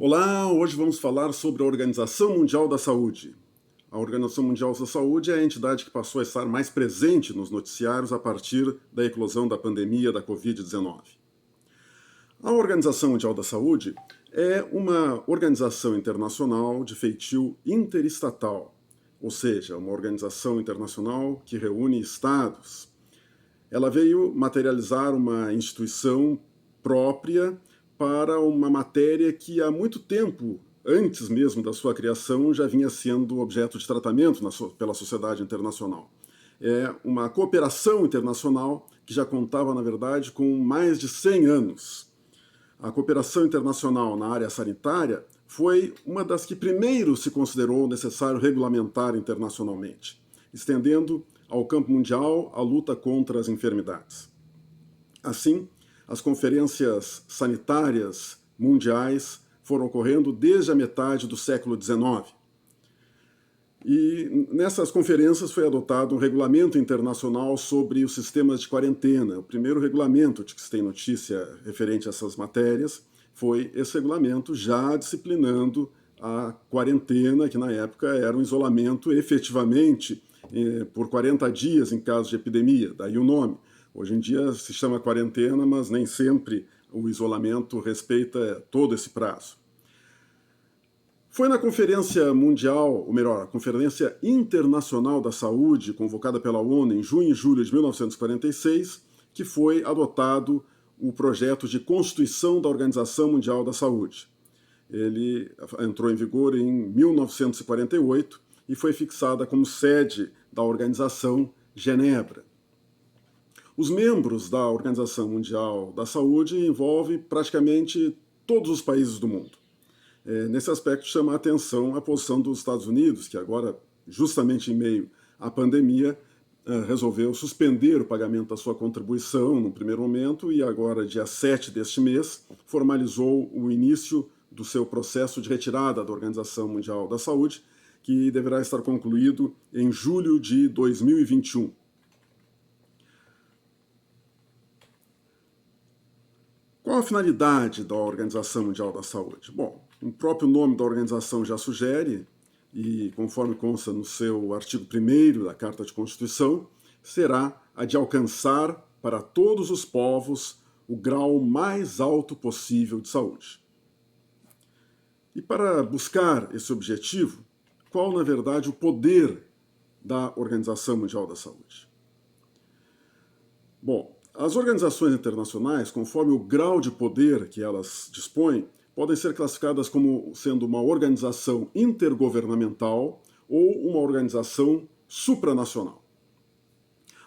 Olá, hoje vamos falar sobre a Organização Mundial da Saúde. A Organização Mundial da Saúde é a entidade que passou a estar mais presente nos noticiários a partir da eclosão da pandemia da Covid-19. A Organização Mundial da Saúde é uma organização internacional de feitio interestatal, ou seja, uma organização internacional que reúne estados. Ela veio materializar uma instituição própria para uma matéria que há muito tempo, antes mesmo da sua criação, já vinha sendo objeto de tratamento pela sociedade internacional. É uma cooperação internacional que já contava, na verdade, com mais de 100 anos. A cooperação internacional na área sanitária foi uma das que primeiro se considerou necessário regulamentar internacionalmente, estendendo ao campo mundial a luta contra as enfermidades. Assim, as conferências sanitárias mundiais foram ocorrendo desde a metade do século XIX. E nessas conferências foi adotado um regulamento internacional sobre os sistemas de quarentena. O primeiro regulamento de que se tem notícia referente a essas matérias foi esse regulamento já disciplinando a quarentena, que na época era um isolamento efetivamente por 40 dias em caso de epidemia, daí o nome. Hoje em dia se chama quarentena, mas nem sempre o isolamento respeita todo esse prazo. Foi na Conferência Mundial, ou melhor, a Conferência Internacional da Saúde, convocada pela ONU em junho e julho de 1946, que foi adotado o projeto de Constituição da Organização Mundial da Saúde. Ele entrou em vigor em 1948 e foi fixada como sede da organização Genebra. Os membros da Organização Mundial da Saúde envolvem praticamente todos os países do mundo. Nesse aspecto, chama a atenção a posição dos Estados Unidos, que agora, justamente em meio à pandemia, resolveu suspender o pagamento da sua contribuição no primeiro momento e agora, dia 7 deste mês, formalizou o início do seu processo de retirada da Organização Mundial da Saúde, que deverá estar concluído em julho de 2021. Qual a finalidade da Organização Mundial da Saúde? Bom, o próprio nome da organização já sugere, e conforme consta no seu artigo 1º da Carta de Constituição, será a de alcançar para todos os povos o grau mais alto possível de saúde. E para buscar esse objetivo, qual, na verdade, o poder da Organização Mundial da Saúde? Bom, as organizações internacionais, conforme o grau de poder que elas dispõem, podem ser classificadas como sendo uma organização intergovernamental ou uma organização supranacional.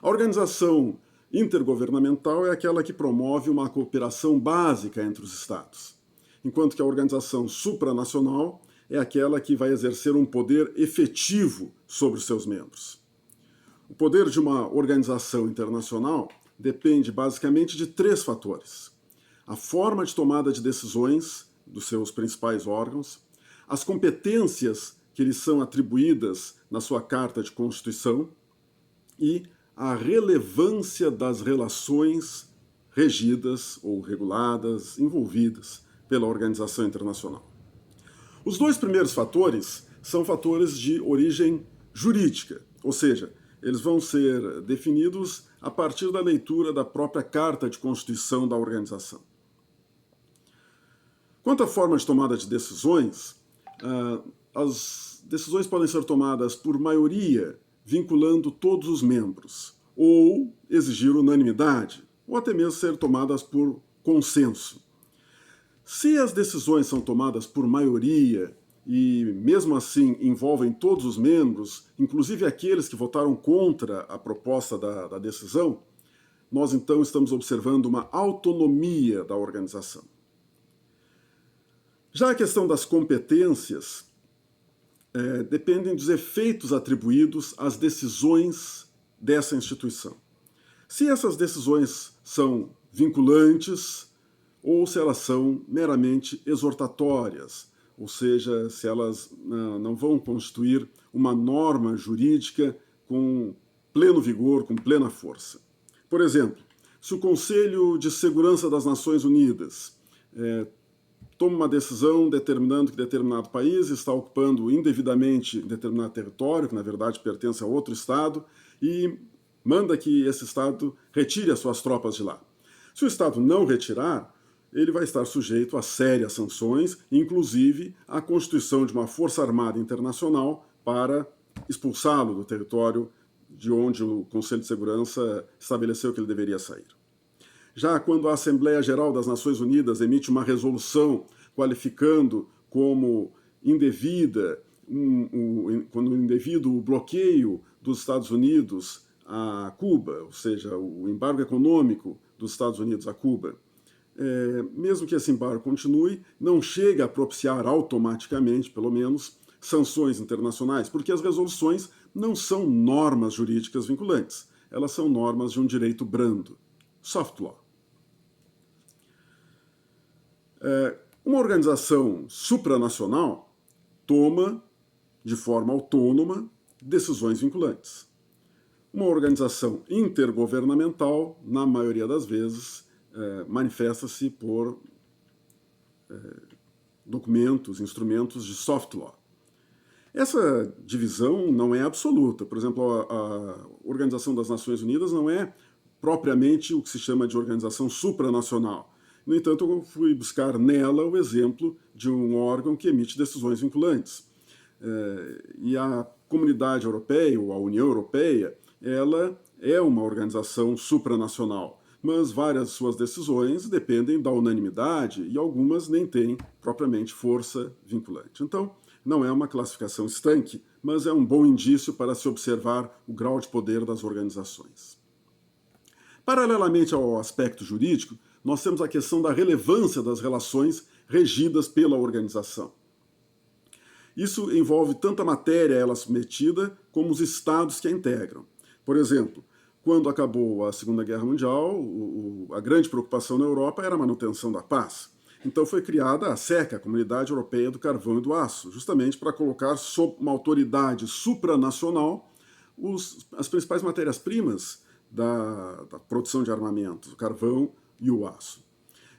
A organização intergovernamental é aquela que promove uma cooperação básica entre os Estados, enquanto que a organização supranacional é aquela que vai exercer um poder efetivo sobre os seus membros. O poder de uma organização internacional depende basicamente de 3 fatores: a forma de tomada de decisões dos seus principais órgãos, as competências que lhes são atribuídas na sua Carta de Constituição e a relevância das relações regidas ou reguladas, envolvidas pela organização internacional. Os 2 primeiros fatores são fatores de origem jurídica, ou seja, eles vão ser definidos a partir da leitura da própria Carta de Constituição da organização. Quanto à forma de tomada de decisões, as decisões podem ser tomadas por maioria, vinculando todos os membros, ou exigir unanimidade, ou até mesmo ser tomadas por consenso. Se as decisões são tomadas por maioria e, mesmo assim, envolvem todos os membros, inclusive aqueles que votaram contra a proposta da decisão, nós então estamos observando uma autonomia da organização. Já a questão das competências dependem dos efeitos atribuídos às decisões dessa instituição. Se essas decisões são vinculantes ou se elas são meramente exortatórias, ou seja, se elas não vão constituir uma norma jurídica com pleno vigor, com plena força. Por exemplo, se o Conselho de Segurança das Nações Unidas toma uma decisão determinando que determinado país está ocupando indevidamente determinado território, que na verdade pertence a outro Estado, e manda que esse Estado retire as suas tropas de lá. Se o Estado não retirar, ele vai estar sujeito a sérias sanções, inclusive a constituição de uma força armada internacional para expulsá-lo do território de onde o Conselho de Segurança estabeleceu que ele deveria sair. Já quando a Assembleia Geral das Nações Unidas emite uma resolução qualificando como indevida, quando indevido o bloqueio dos Estados Unidos a Cuba, ou seja, o embargo econômico dos Estados Unidos a Cuba, mesmo que esse embargo continue, não chega a propiciar automaticamente, pelo menos, sanções internacionais, porque as resoluções não são normas jurídicas vinculantes, elas são normas de um direito brando, soft law. Uma organização supranacional toma, de forma autônoma, decisões vinculantes. Uma organização intergovernamental, na maioria das vezes, manifesta-se por documentos, instrumentos de soft law. Essa divisão não é absoluta. Por exemplo, a Organização das Nações Unidas não é propriamente o que se chama de organização supranacional. No entanto, eu fui buscar nela o exemplo de um órgão que emite decisões vinculantes. E a Comunidade Europeia, ou a União Europeia, ela é uma organização supranacional, mas várias de suas decisões dependem da unanimidade e algumas nem têm propriamente força vinculante. Então, não é uma classificação estanque, mas é um bom indício para se observar o grau de poder das organizações. Paralelamente ao aspecto jurídico, nós temos a questão da relevância das relações regidas pela organização. Isso envolve tanto a matéria a ela submetida, como os estados que a integram. Por exemplo, quando acabou a Segunda Guerra Mundial, a grande preocupação na Europa era a manutenção da paz. Então foi criada a SECA, a Comunidade Europeia do Carvão e do Aço, justamente para colocar sob uma autoridade supranacional as principais matérias-primas da produção de armamentos, o carvão e o aço.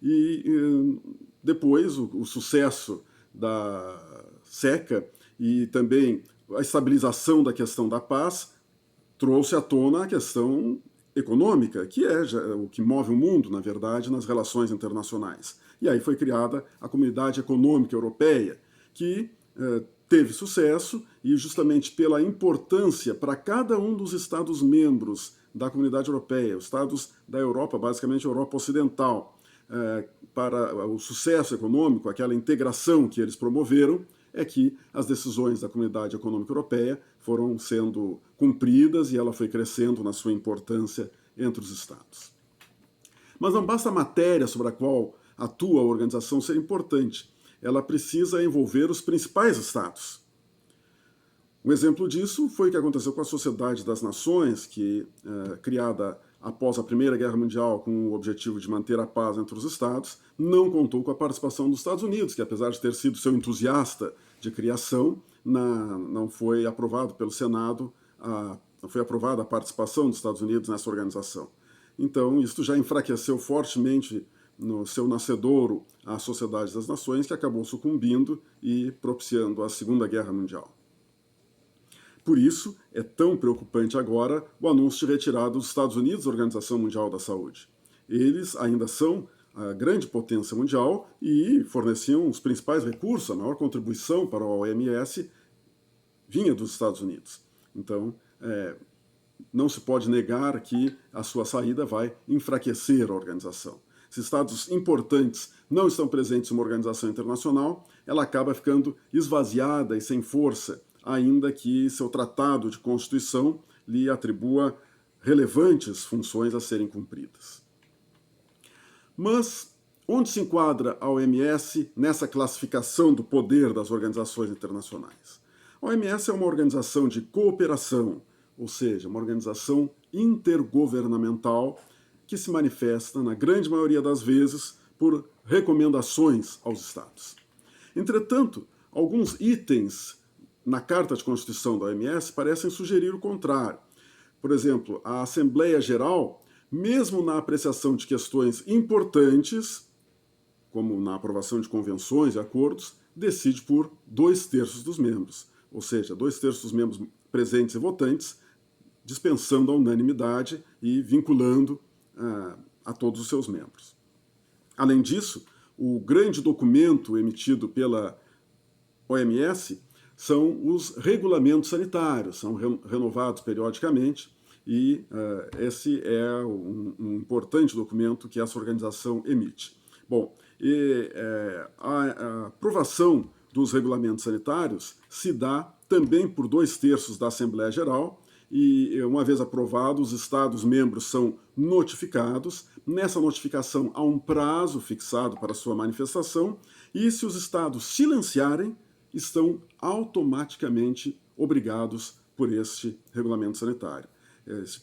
E depois o sucesso da SECA e também a estabilização da questão da paz trouxe à tona a questão econômica, que é o que move o mundo, na verdade, nas relações internacionais. E aí foi criada a Comunidade Econômica Europeia, que teve sucesso e justamente pela importância para cada um dos Estados-membros da Comunidade Europeia, os Estados da Europa, basicamente a Europa Ocidental, para o sucesso econômico, aquela integração que eles promoveram, é que as decisões da Comunidade Econômica Europeia foram sendo cumpridas e ela foi crescendo na sua importância entre os Estados. Mas não basta a matéria sobre a qual atua a organização ser importante, ela precisa envolver os principais Estados. Um exemplo disso foi o que aconteceu com a Sociedade das Nações, que, criada após a Primeira Guerra Mundial com o objetivo de manter a paz entre os Estados, não contou com a participação dos Estados Unidos, que apesar de ter sido seu entusiasta de criação, não foi aprovado pelo Senado, não foi aprovada a participação dos Estados Unidos nessa organização. Então, isso já enfraqueceu fortemente no seu nascedouro a Sociedade das Nações, que acabou sucumbindo e propiciando a Segunda Guerra Mundial. Por isso, é tão preocupante agora o anúncio de retirada dos Estados Unidos da Organização Mundial da Saúde. Eles ainda são a grande potência mundial e forneciam os principais recursos, a maior contribuição para a OMS vinha dos Estados Unidos. Então, não se pode negar que a sua saída vai enfraquecer a organização. Se estados importantes não estão presentes em uma organização internacional, ela acaba ficando esvaziada e sem força, ainda que seu tratado de Constituição lhe atribua relevantes funções a serem cumpridas. Mas onde se enquadra a OMS nessa classificação do poder das organizações internacionais? A OMS é uma organização de cooperação, ou seja, uma organização intergovernamental que se manifesta, na grande maioria das vezes, por recomendações aos Estados. Entretanto, alguns itens na Carta de Constituição da OMS parecem sugerir o contrário. Por exemplo, a Assembleia Geral, mesmo na apreciação de questões importantes, como na aprovação de convenções e acordos, decide por 2/3 dos membros, ou seja, 2/3 dos membros presentes e votantes, dispensando a unanimidade e vinculando a todos os seus membros. Além disso, o grande documento emitido pela OMS são os regulamentos sanitários, são renovados periodicamente, e esse é um importante documento que essa organização emite. Bom, a aprovação dos regulamentos sanitários se dá também por 2/3 da Assembleia Geral, e uma vez aprovados, os Estados-membros são notificados. Nessa notificação há um prazo fixado para sua manifestação, e se os Estados silenciarem, estão automaticamente obrigados por este regulamento sanitário.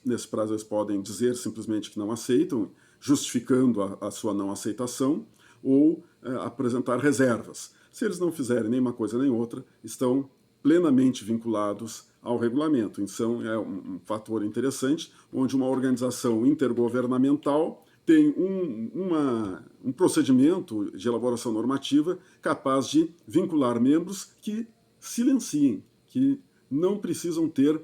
Nesse prazo eles podem dizer simplesmente que não aceitam, justificando a sua não aceitação, ou apresentar reservas. Se eles não fizerem nem uma coisa nem outra, estão plenamente vinculados ao regulamento. Então é um fator interessante, onde uma organização intergovernamental tem um procedimento de elaboração normativa capaz de vincular membros que silenciem, que não precisam ter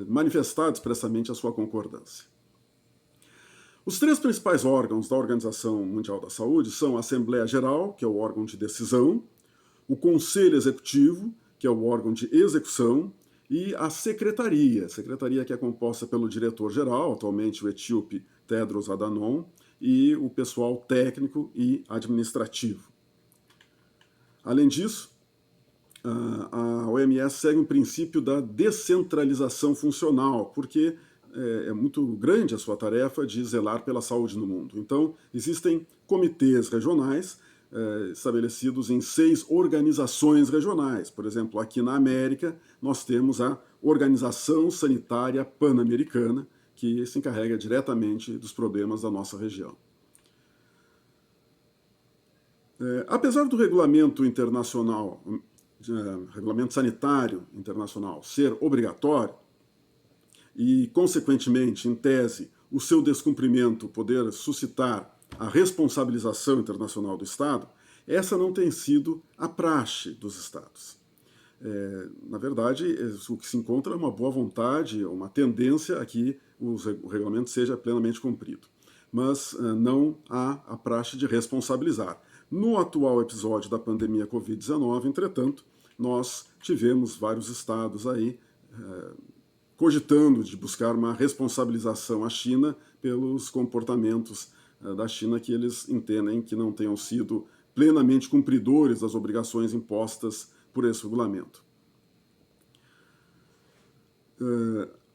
manifestado expressamente a sua concordância. Os 3 principais órgãos da Organização Mundial da Saúde são a Assembleia Geral, que é o órgão de decisão, o Conselho Executivo, que é o órgão de execução, e a secretaria que é composta pelo diretor-geral, atualmente o etíope Tedros Adhanom, e o pessoal técnico e administrativo. Além disso, a OMS segue um princípio da descentralização funcional, porque é muito grande a sua tarefa de zelar pela saúde no mundo. Então, existem comitês regionais estabelecidos em 6 organizações regionais. Por exemplo, aqui na América, nós temos a Organização Sanitária Pan-Americana, que se encarrega diretamente dos problemas da nossa região. Apesar do regulamento internacional, regulamento sanitário internacional, ser obrigatório, e, consequentemente, em tese, o seu descumprimento poder suscitar a responsabilização internacional do Estado, essa não tem sido a praxe dos Estados. Na verdade, o que se encontra é uma boa vontade, uma tendência a que o regulamento seja plenamente cumprido. Mas não há a praxe de responsabilizar. No atual episódio da pandemia Covid-19, entretanto, nós tivemos vários estados aí cogitando de buscar uma responsabilização à China pelos comportamentos da China que eles entendem que não tenham sido plenamente cumpridores das obrigações impostas por esse regulamento.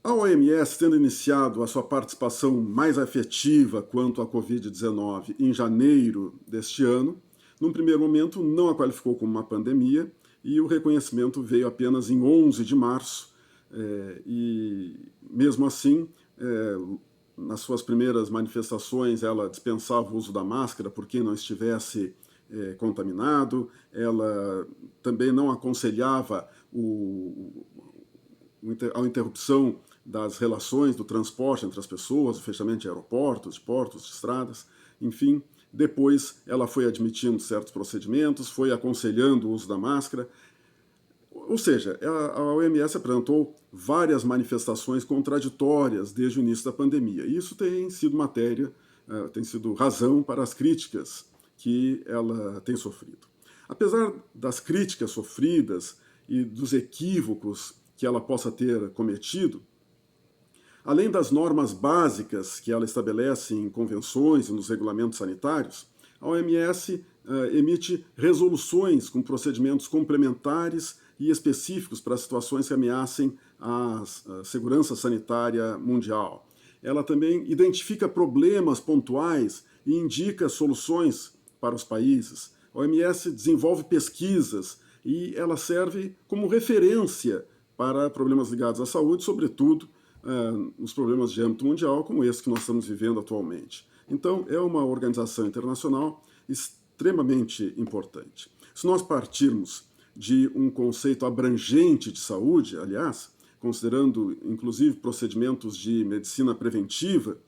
A OMS, tendo iniciado a sua participação mais efetiva quanto à Covid-19 em janeiro deste ano, num primeiro momento não a qualificou como uma pandemia, e o reconhecimento veio apenas em 11 de março, e mesmo assim, nas suas primeiras manifestações, ela dispensava o uso da máscara por quem não estivesse contaminado, ela também não aconselhava a interrupção das relações do transporte entre as pessoas, o fechamento de aeroportos, de portos, de estradas, enfim. Depois ela foi admitindo certos procedimentos, foi aconselhando o uso da máscara. Ou seja, a OMS apresentou várias manifestações contraditórias desde o início da pandemia. E isso tem sido tem sido razão para as críticas que ela tem sofrido. Apesar das críticas sofridas e dos equívocos que ela possa ter cometido, além das normas básicas que ela estabelece em convenções e nos regulamentos sanitários, a OMS emite resoluções com procedimentos complementares e específicos para situações que ameacem a segurança sanitária mundial. Ela também identifica problemas pontuais e indica soluções para os países. A OMS desenvolve pesquisas e ela serve como referência para problemas ligados à saúde, sobretudo os problemas de âmbito mundial, como esse que nós estamos vivendo atualmente. Então, é uma organização internacional extremamente importante. Se nós partirmos de um conceito abrangente de saúde, aliás, considerando inclusive procedimentos de medicina preventiva,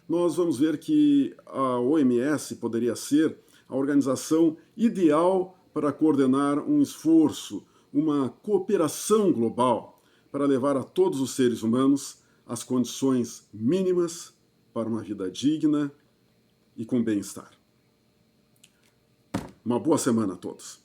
nós vamos ver que a OMS poderia ser a organização ideal para coordenar um esforço, uma cooperação global para levar a todos os seres humanos as condições mínimas para uma vida digna e com bem-estar. Uma boa semana a todos.